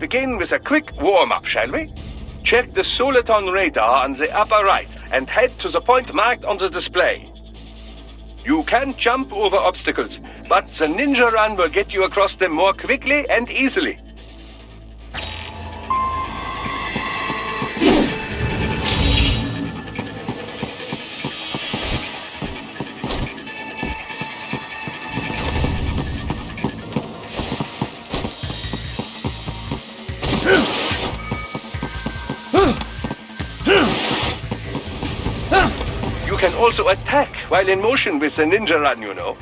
begin with a quick warm-up, shall we? Check the soliton radar on the upper right and head to the point marked on the display. You can jump over obstacles, but the ninja run will get you across them more quickly and easily. You can also attack while in motion with the ninja run, you know.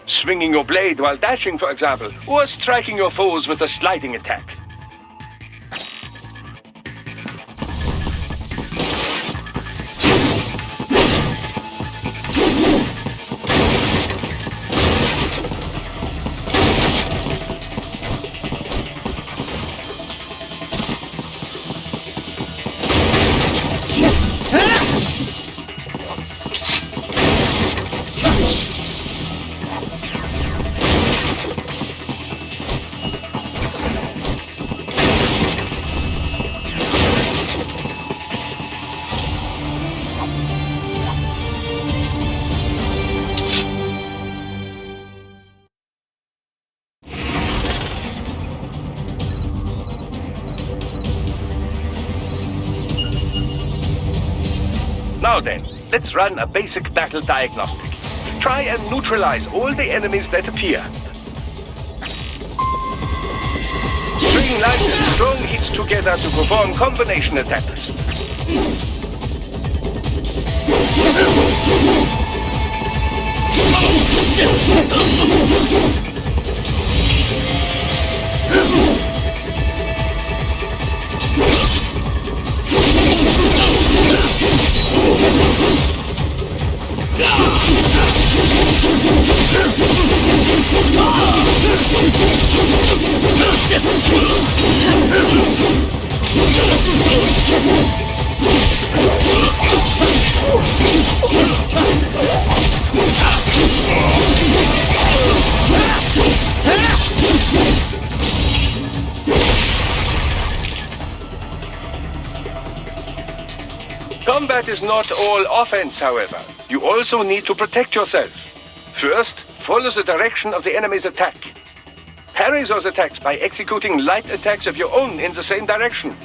Swinging your blade while dashing, for example, or striking your foes with a sliding attack. Now then, let's run a basic battle diagnostic. Try and neutralize all the enemies that appear. String light and strong hits together to perform combination attacks. Combat is not all offense, however. You also need to protect yourself. First, follow the direction of the enemy's attack. Parry those attacks by executing light attacks of your own in the same direction.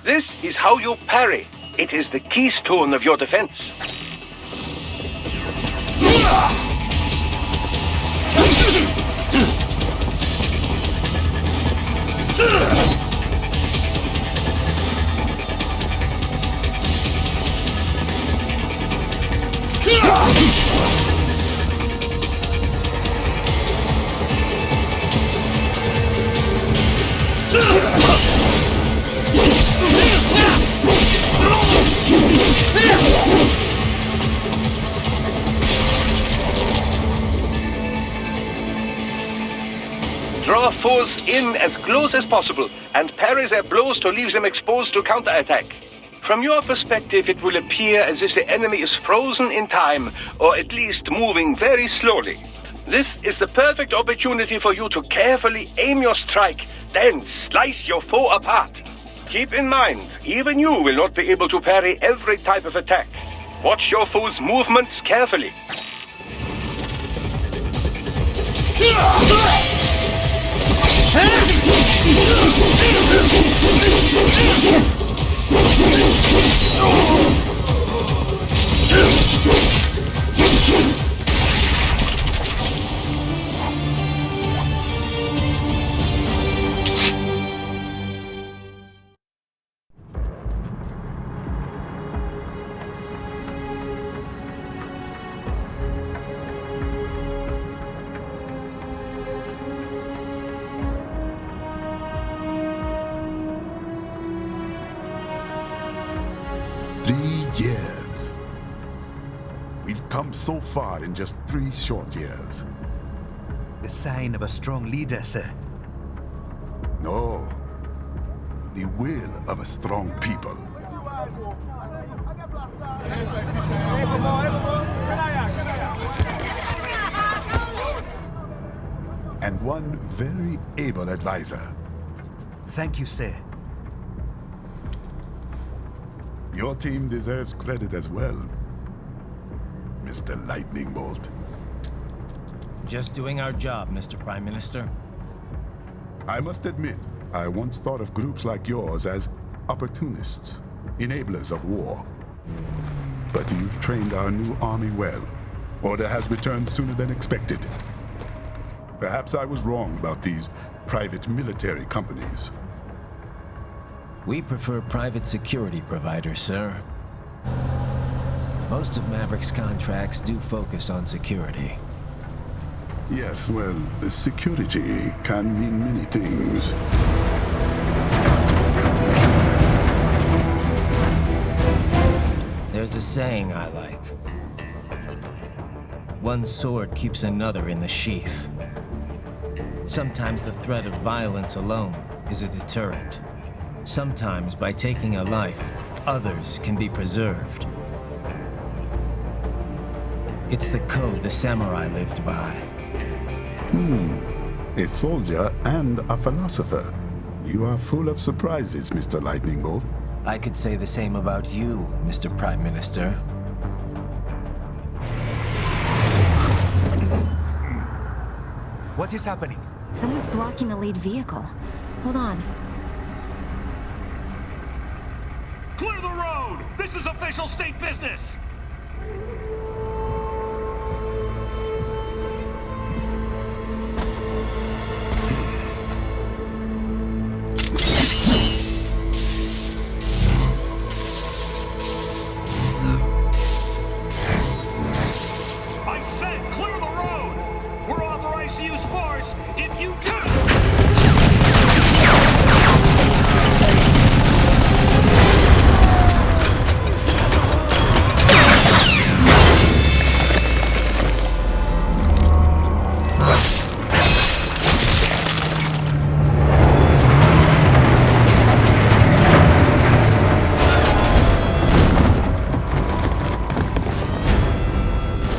This is how you parry. It is the keystone of your defense. Draw foes in as close as possible and parry their blows to leave them exposed to counterattack. From your perspective, it will appear as if the enemy is frozen in time, or at least moving very slowly. This is the perfect opportunity for you to carefully aim your strike, then slice your foe apart. Keep in mind, even you will not be able to parry every type of attack. Watch your foe's movements carefully. Come so far in just 3 short years. The sign of a strong leader, sir. No. The will of a strong people. And one very able advisor. Thank you, sir. Your team deserves credit as well, Mr. Lightning Bolt. Just doing our job, Mr. Prime Minister. I must admit, I once thought of groups like yours as opportunists, enablers of war. But you've trained our new army well. Order has returned sooner than expected. Perhaps I was wrong about these private military companies. We prefer private security providers, sir. Most of Maverick's contracts do focus on security. Yes, well, security can mean many things. There's a saying I like. One sword keeps another in the sheath. Sometimes the threat of violence alone is a deterrent. Sometimes by taking a life, others can be preserved. It's the code the samurai lived by. A soldier and a philosopher. You are full of surprises, Mr. Lightning Bolt. I could say the same about you, Mr. Prime Minister. What is happening? Someone's blocking the lead vehicle. Hold on. Clear the road! This is official state business! I said clear the road! We're authorized to use force if you do!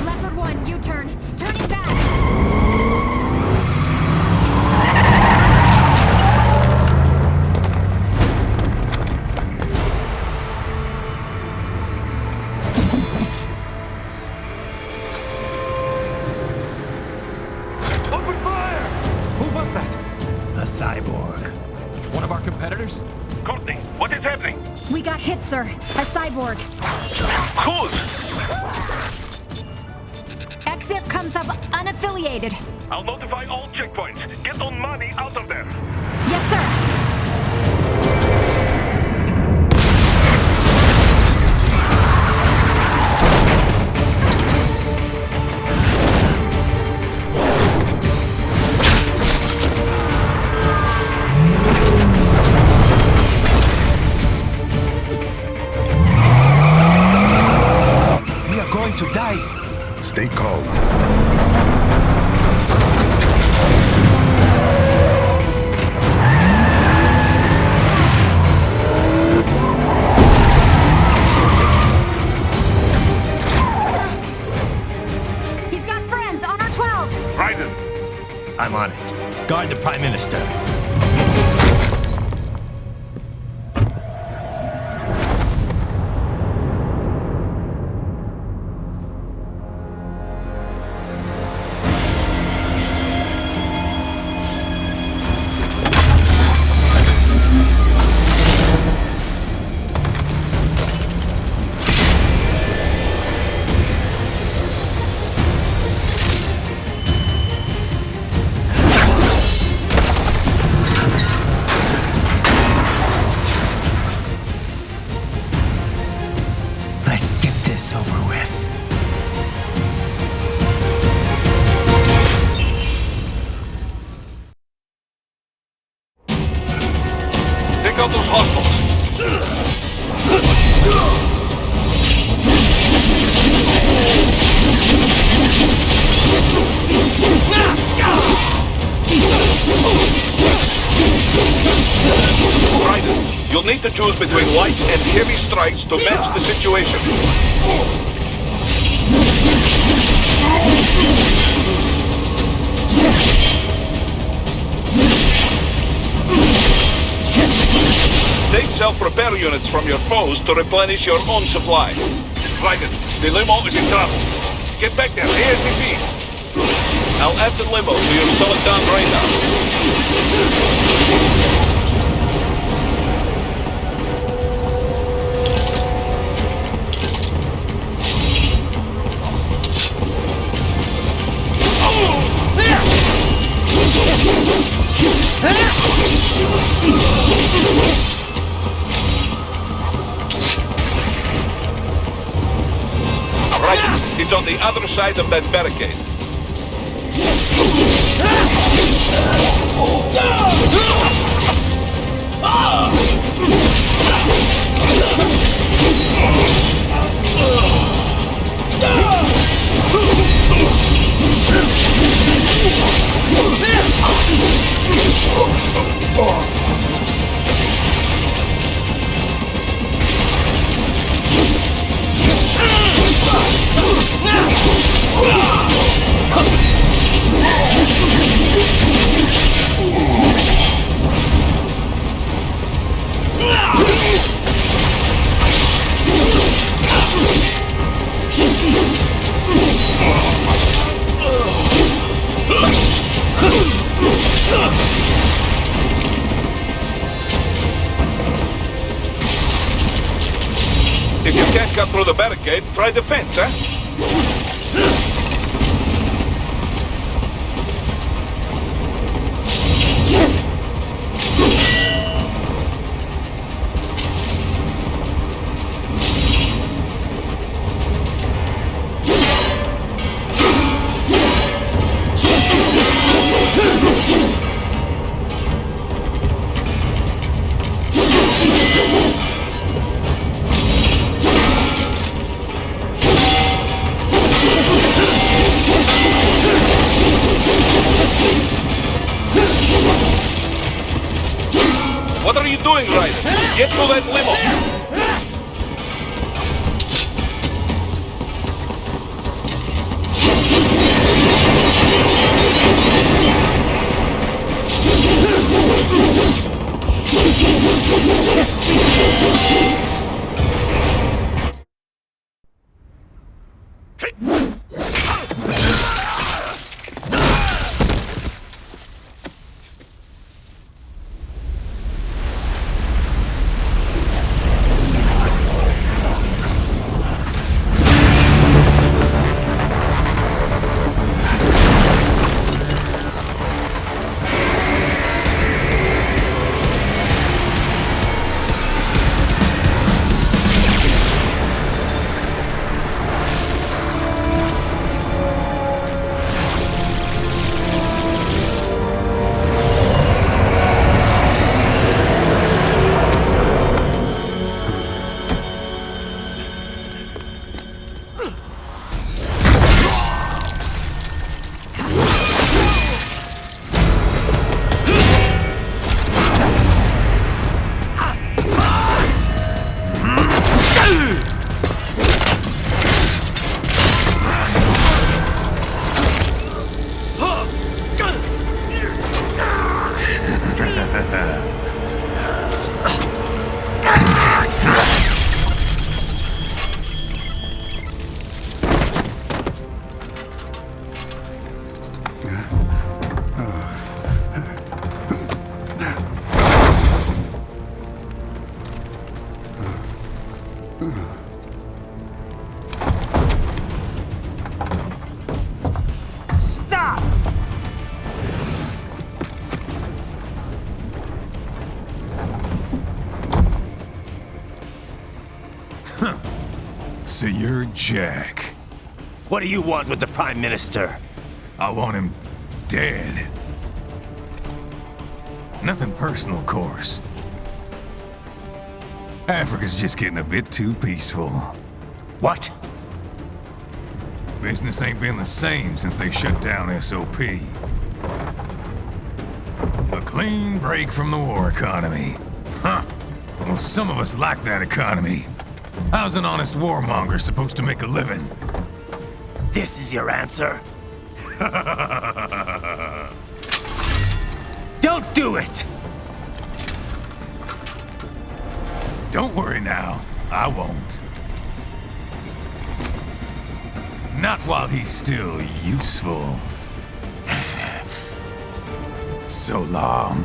Leopard 1, U-turn. Turning back. Open fire! Who was that? A cyborg. One of our competitors? Courtney, what is happening? We got hit, sir. A cyborg. Who's? XF comes up unaffiliated. I'll notify all checkpoints. Get on money out of there. Yes, sir. We are going to die. Stay calm. He's got friends on our 12. Raiden, I'm on it. Guard the Prime Minister. Let's get this over with. take out those hostiles. Raiden, you'll need to choose between light and heavy strikes to match the situation. Take self-repair units from your foes to replenish your own supply. Dragon, the limo is in trouble. Get back there, ASAP. I'll add the limo to your solid down radar. Right, it's on the other side of that barricade. If you can't cut through the barricade, try the fence, huh? What are you doing, Ryder? Get to that limo! So you're Jack. What do you want with the Prime Minister? I want him dead. Nothing personal, of course. Africa's just getting a bit too peaceful. What? Business ain't been the same since they shut down SOP. A clean break from the war economy. Huh. Well, some of us like that economy. How's an honest warmonger supposed to make a living? This is your answer? Huh? Don't do it! Don't worry now. I won't. Not while he's still useful. So long.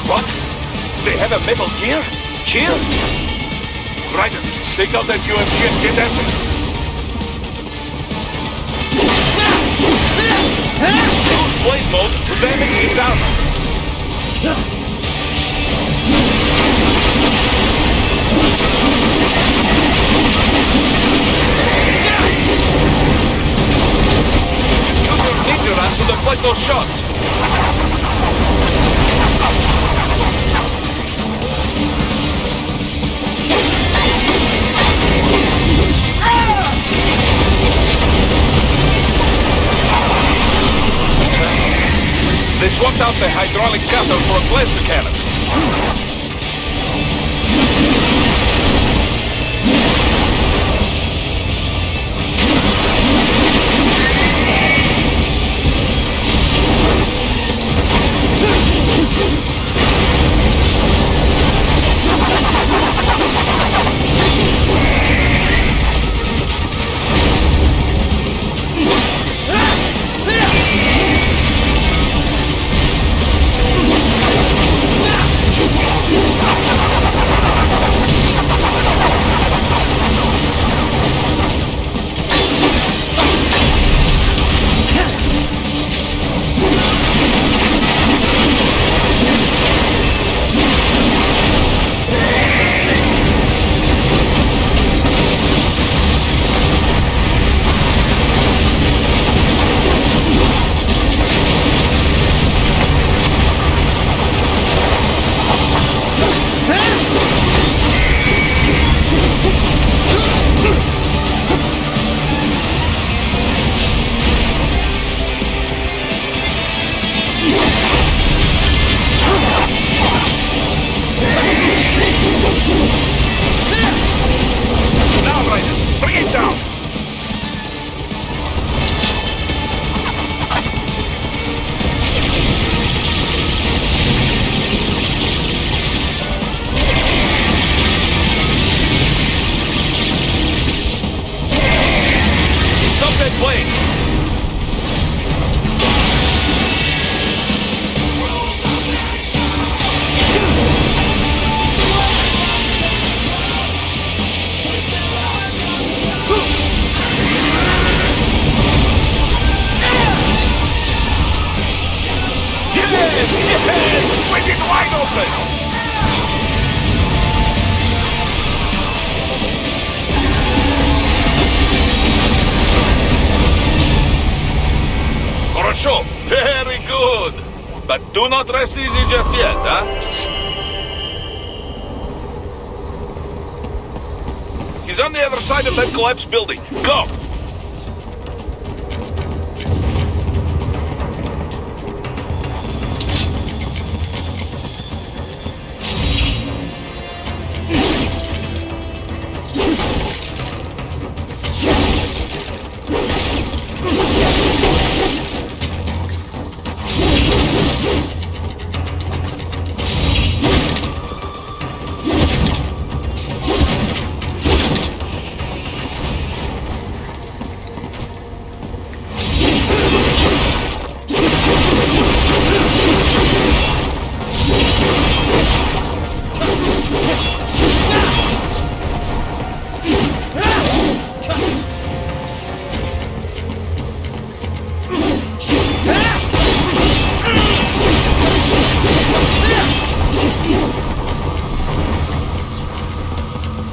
What? They have a metal gear? Gear? Right, take out that UMG and get after it. Use blade mode to damage his armor. Use your ninja run to deflect those shots. They swapped out the hydraulic cutter for a plasma cannon. Very good. But do not rest easy just yet, huh? He's on the other side of that collapsed building. Go!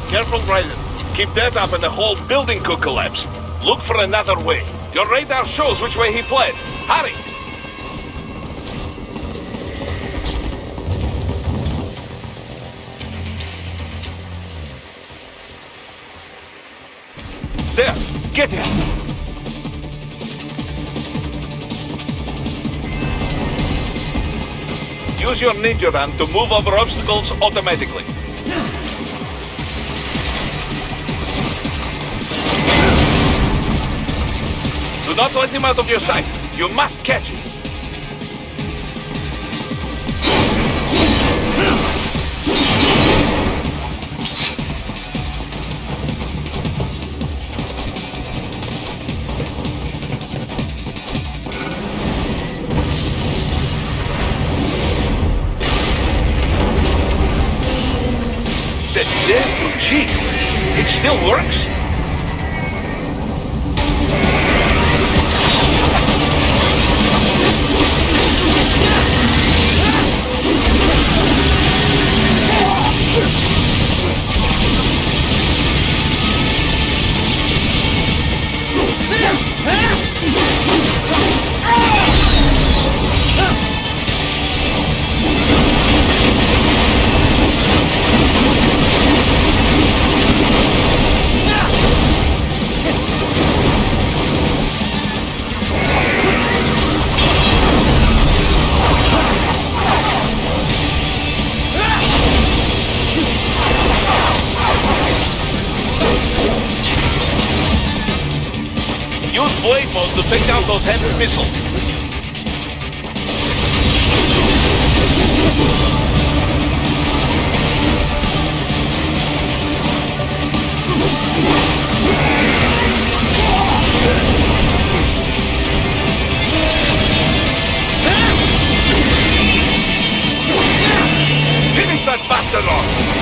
Careful, Ryder. Keep that up and the whole building could collapse. Look for another way. Your radar shows which way he fled. Hurry! There! Get him! Use your ninja ram to move over obstacles automatically. Do not let him out of your sight. You must catch him. Gee, it still works? Use blade mode to take down those heavy missiles. Finish that bastard off!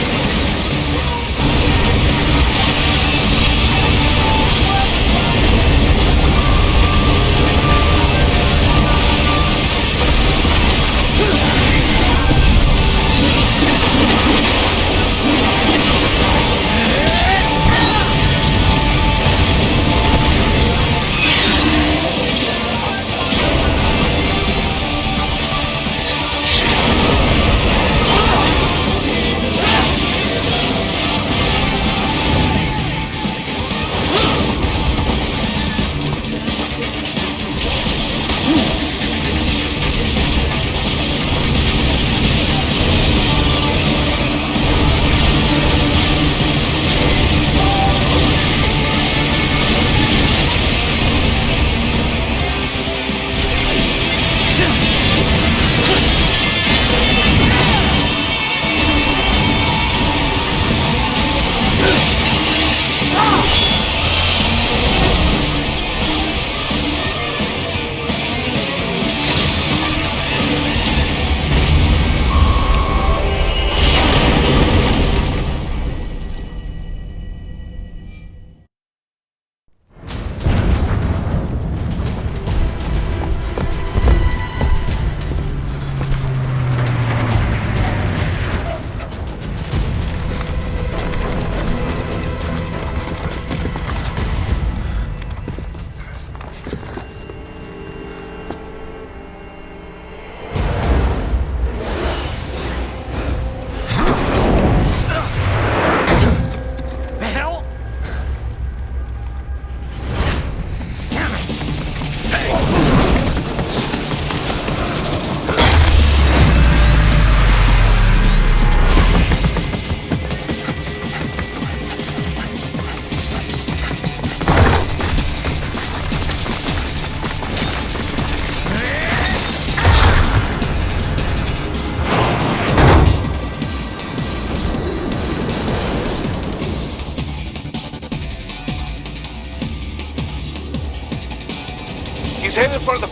Headed for the...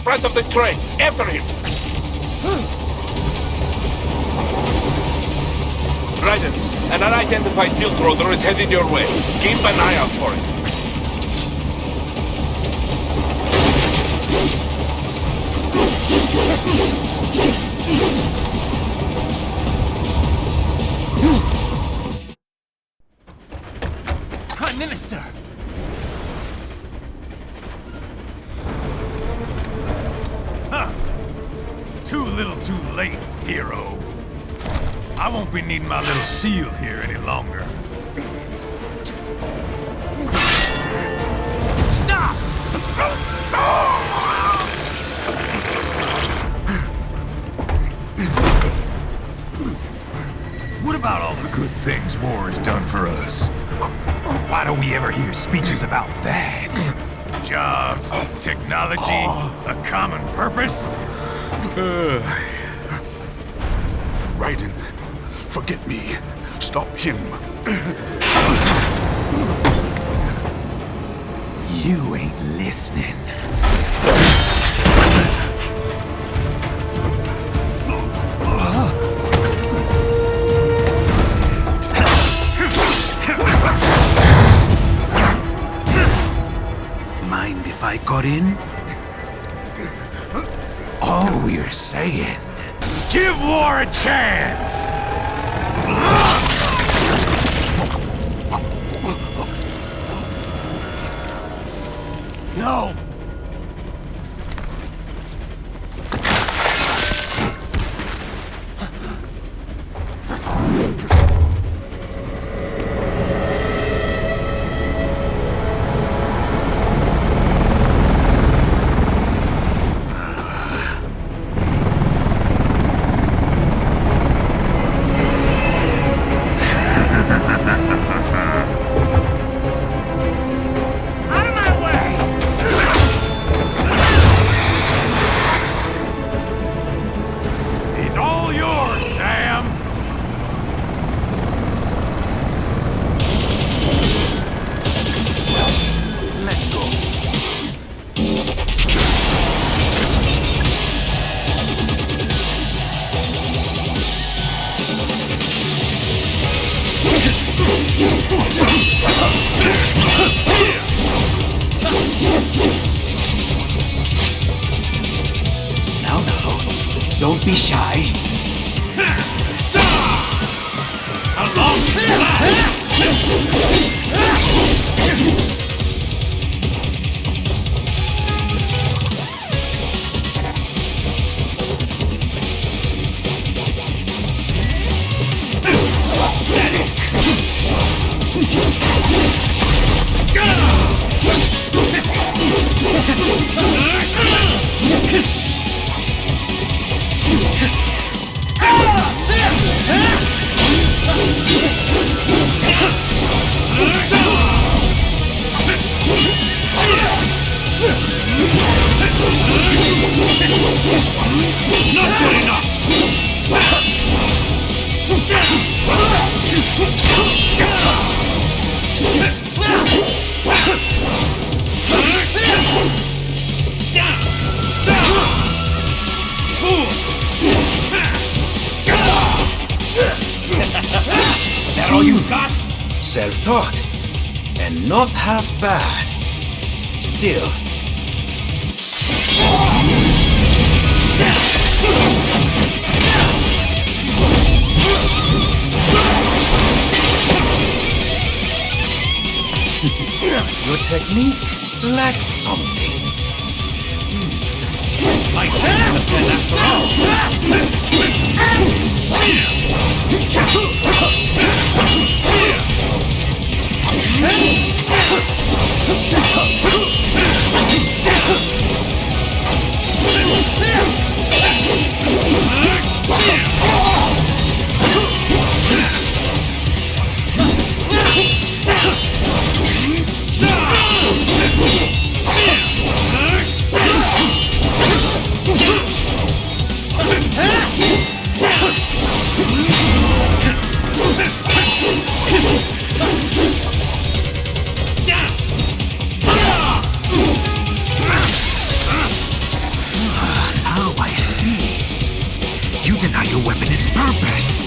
front of the train. After him. Raiden, an unidentified field roader is headed your way. Keep an eye out for it. Prime Minister! Too little too late, hero. I won't be needing my little shield here any longer. Stop! What about all the good things war has done for us? Why don't we ever hear speeches about that? Jobs, technology, a common purpose? Raiden, forget me. Stop him. You ain't listening. Mind if I got in? All we're saying, give war a chance! No! Don't be shy. Not good enough! That all you got? Self-taught. And not half bad. Still. Your technique lacks something. My turn again after all! Now I see. You deny your weapon its purpose.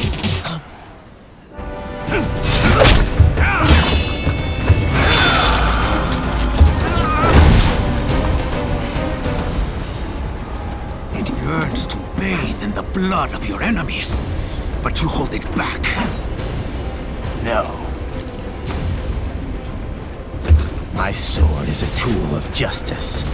It yearns to bathe in the blood of your enemies, but you hold it back. No. My sword is a tool of justice.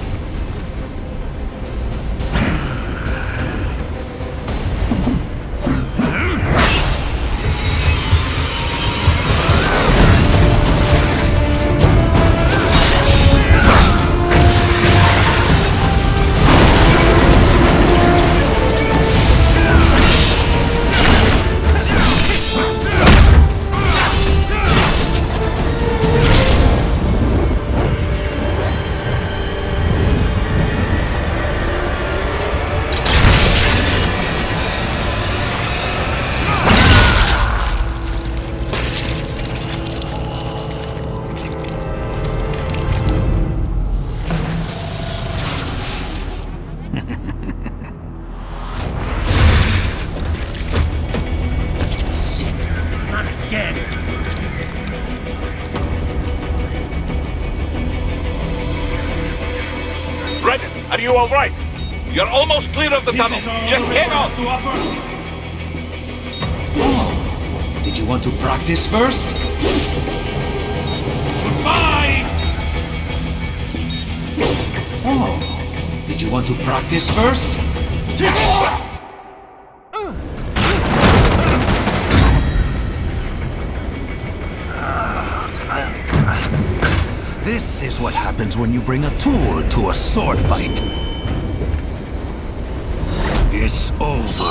all right? You're almost clear of the tunnel. Just hang on. Oh, did you want to practice first? Goodbye! Oh, did you want to practice first? This is what happens when you bring a tool to a sword fight. It's over.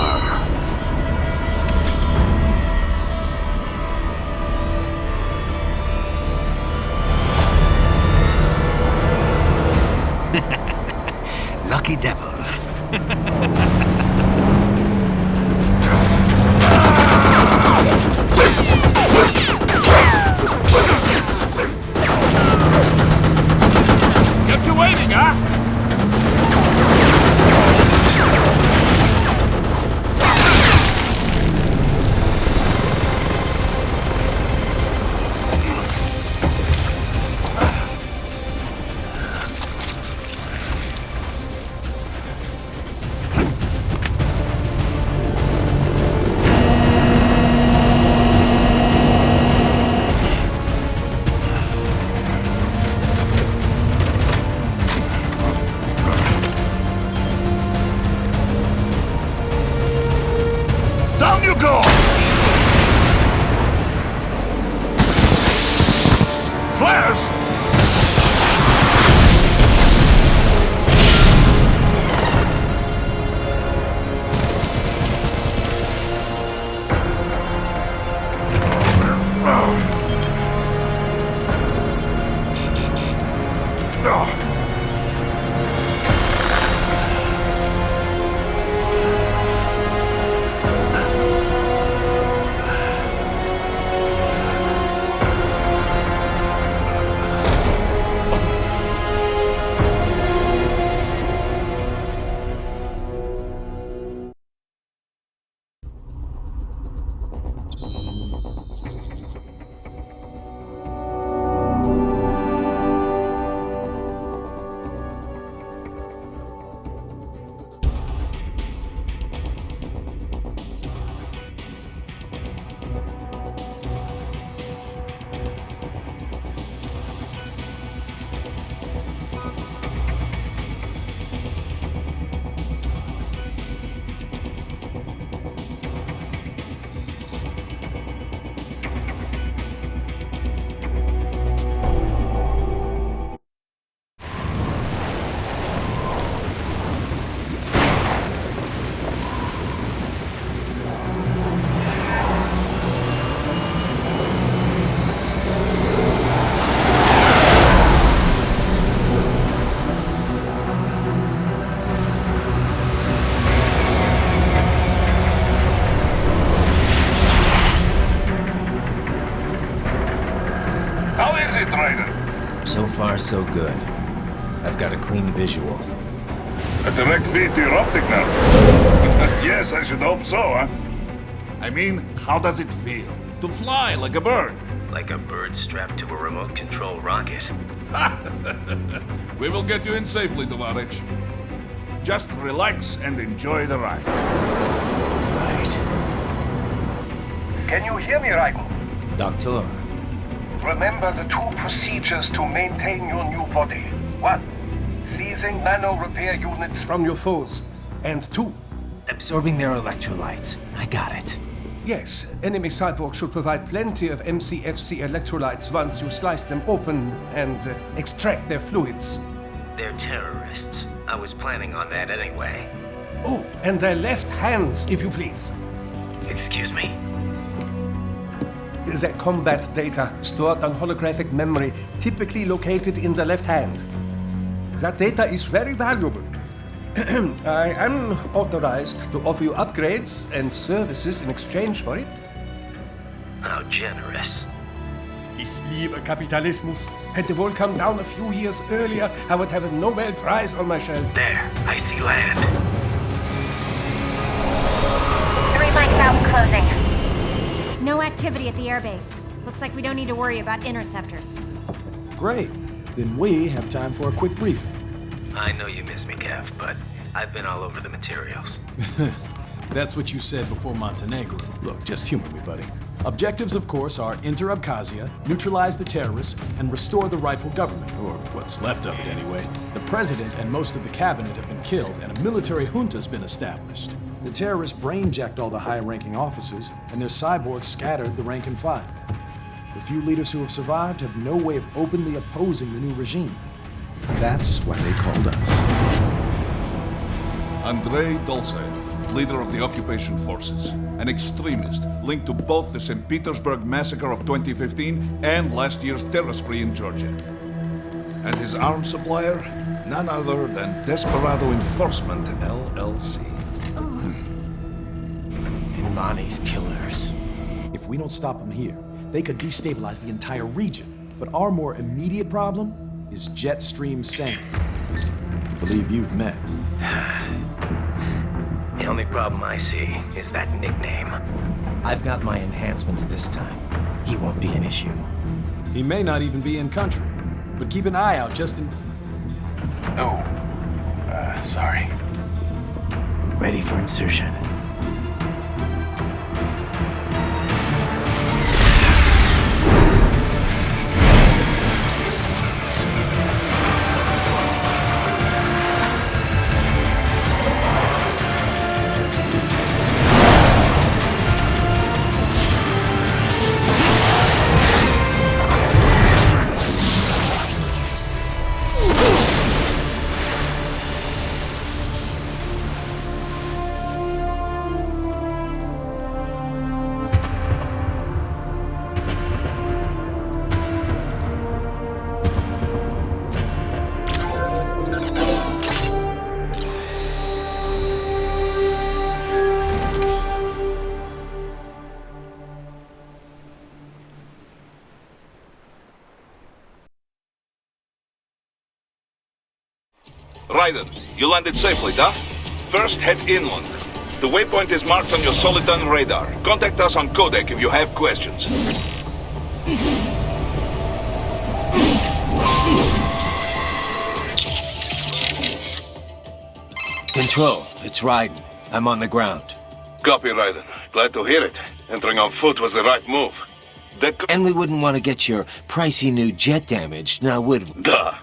Lucky devil. Kept you waiting, huh? Down you go! Flash! So far, so good. I've got a clean visual. A direct feed to your optic now. Yes, I should hope so, huh? I mean, how does it feel? To fly like a bird? Like a bird strapped to a remote control rocket. We will get you in safely, Tovarich. Just relax and enjoy the ride. Right. Can you hear me, Raiko? Doctor. Remember the two procedures to maintain your new body. 1. Seizing nano repair units from your foes. And 2. Absorbing their electrolytes. I got it. Yes, enemy cyborgs should provide plenty of MCFC electrolytes once you slice them open and extract their fluids. They're terrorists. I was planning on that anyway. Oh, and their left hands, if you please. Excuse me? Their combat data stored on holographic memory, typically located in the left hand. That data is very valuable. I am authorized to offer you upgrades and services in exchange for it. How generous. Ich liebe Kapitalismus. Had the war come down a few years earlier, I would have a Nobel Prize on my shelf. There, I see land. 3 mics out and closing. No activity at the airbase. Looks like we don't need to worry about interceptors. Great. Then we have time for a quick briefing. I know you miss me, Kev, but I've been all over the materials. That's what you said before Montenegro. Look, just humor me, buddy. Objectives, of course, are enter Abkhazia, neutralize the terrorists, and restore the rightful government, or what's left of it anyway. The president and most of the cabinet have been killed, and a military junta's been established. The terrorists brain-jacked all the high-ranking officers, and their cyborgs scattered the rank and file. The few leaders who have survived have no way of openly opposing the new regime. That's why they called us. Andrei Dolzaev, leader of the occupation forces, an extremist linked to both the St. Petersburg massacre of 2015 and last year's terror spree in Georgia. And his arms supplier, none other than Desperado Enforcement, LLC. Imani's killers. If we don't stop them here, they could destabilize the entire region. But our more immediate problem is Jetstream Sane. I believe you've met. The only problem I see is that nickname. I've got my enhancements this time. He won't be an issue. He may not even be in country, but keep an eye out just in... Oh, sorry. Ready for insertion. Raiden, you landed safely, huh? First, head inland. The waypoint is marked on your Soliton radar. Contact us on Codec if you have questions. Control, it's Raiden. I'm on the ground. Copy, Raiden. Glad to hear it. Entering on foot was the right move. And we wouldn't want to get your pricey new jet damaged, now would we? Duh.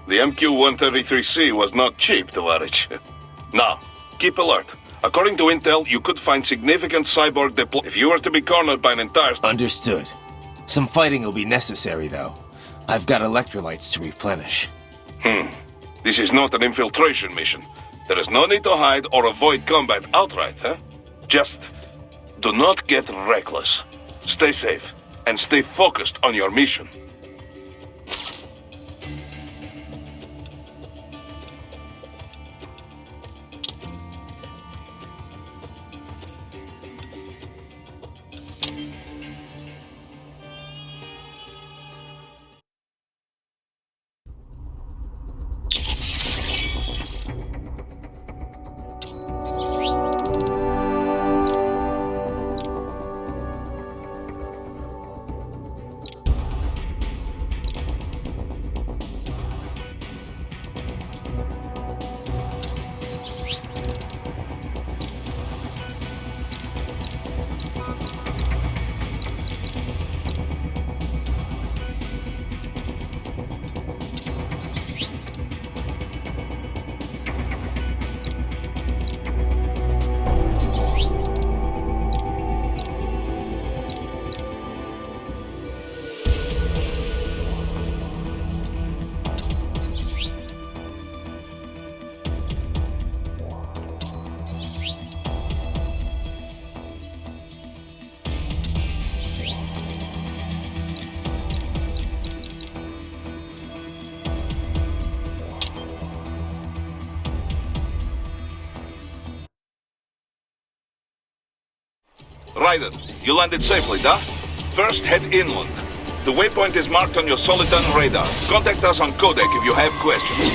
The MQ-133C was not cheap, Tovarich. Now, keep alert. According to intel, you could find significant cyborg deploy if you were to be cornered by an entire... Understood. Some fighting will be necessary, though. I've got electrolytes to replenish. This is not an infiltration mission. There is no need to hide or avoid combat outright, huh? Just do not get reckless. Stay safe, and stay focused on your mission. Raiden, you landed safely, huh? First, head inland. The waypoint is marked on your Soliton radar. Contact us on Codec if you have questions.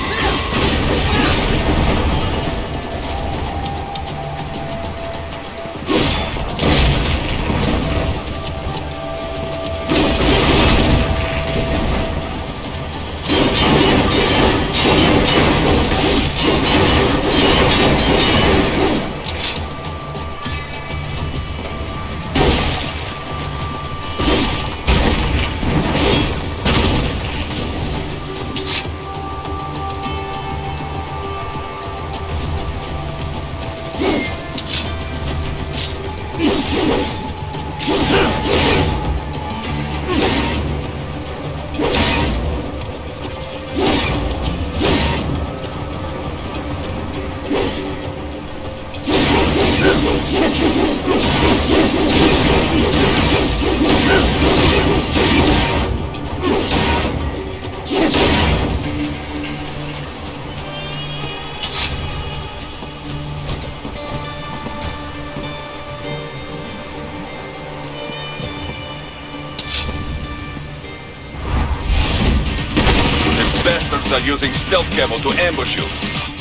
Bastards are using stealth camo to ambush you.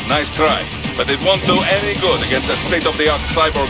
Nice try, but it won't do any good against a state-of-the-art cyber